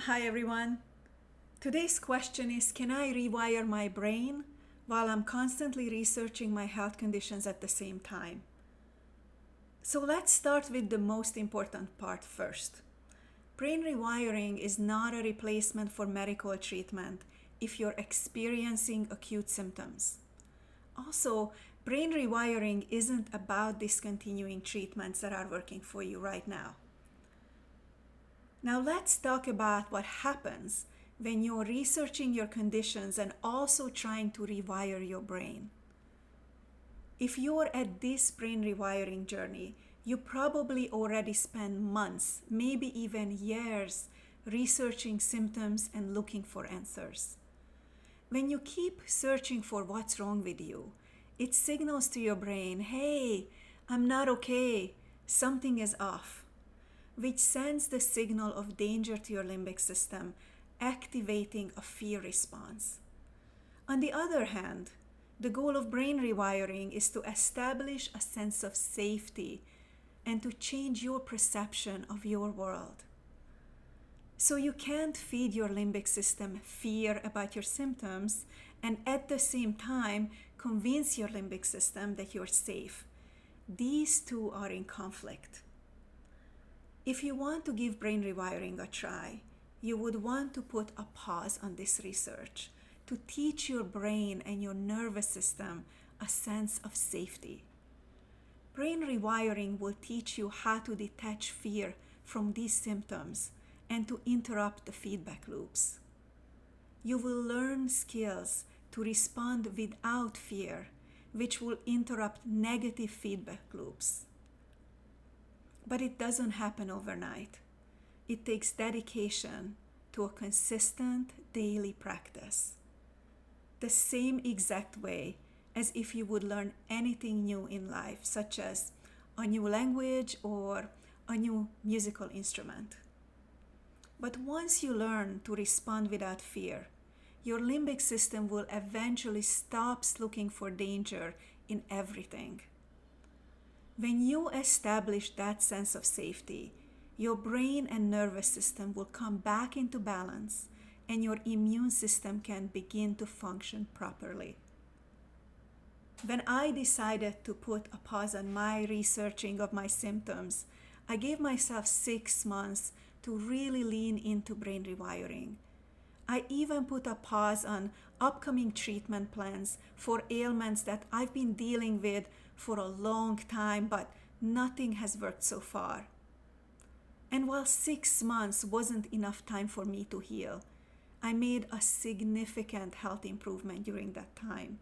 Hi everyone. Today's question is, can I rewire my brain while I'm constantly researching my health conditions at the same time? So let's start with the most important part first. Brain rewiring is not a replacement for medical treatment if you're experiencing acute symptoms. Also, brain rewiring isn't about discontinuing treatments that are working for you right now. Now let's talk about what happens when you're researching your conditions and also trying to rewire your brain. If you're at this brain rewiring journey, you probably already spent months, maybe even years, researching symptoms and looking for answers. When you keep searching for what's wrong with you, it signals to your brain, hey, I'm not okay, something is off, which sends the signal of danger to your limbic system, activating a fear response. On the other hand, the goal of brain rewiring is to establish a sense of safety and to change your perception of your world. So you can't feed your limbic system fear about your symptoms and at the same time convince your limbic system that you're safe. These two are in conflict. If you want to give brain rewiring a try, you would want to put a pause on this research to teach your brain and your nervous system a sense of safety. Brain rewiring will teach you how to detach fear from these symptoms and to interrupt the feedback loops. You will learn skills to respond without fear, which will interrupt negative feedback loops. But it doesn't happen overnight. It takes dedication to a consistent daily practice. The same exact way as if you would learn anything new in life, such as a new language or a new musical instrument. But once you learn to respond without fear, your limbic system will eventually stop looking for danger in everything. When you establish that sense of safety, your brain and nervous system will come back into balance and your immune system can begin to function properly. When I decided to put a pause on my researching of my symptoms, I gave myself 6 months to really lean into brain rewiring. I even put a pause on upcoming treatment plans for ailments that I've been dealing with for a long time, but nothing has worked so far. And while 6 months wasn't enough time for me to heal, I made a significant health improvement during that time.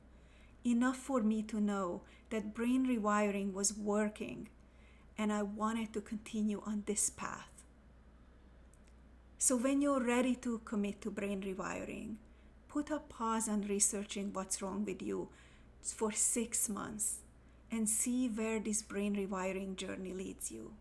Enough for me to know that brain rewiring was working, and I wanted to continue on this path. So when you're ready to commit to brain rewiring, put a pause on researching what's wrong with you for 6 months and see where this brain rewiring journey leads you.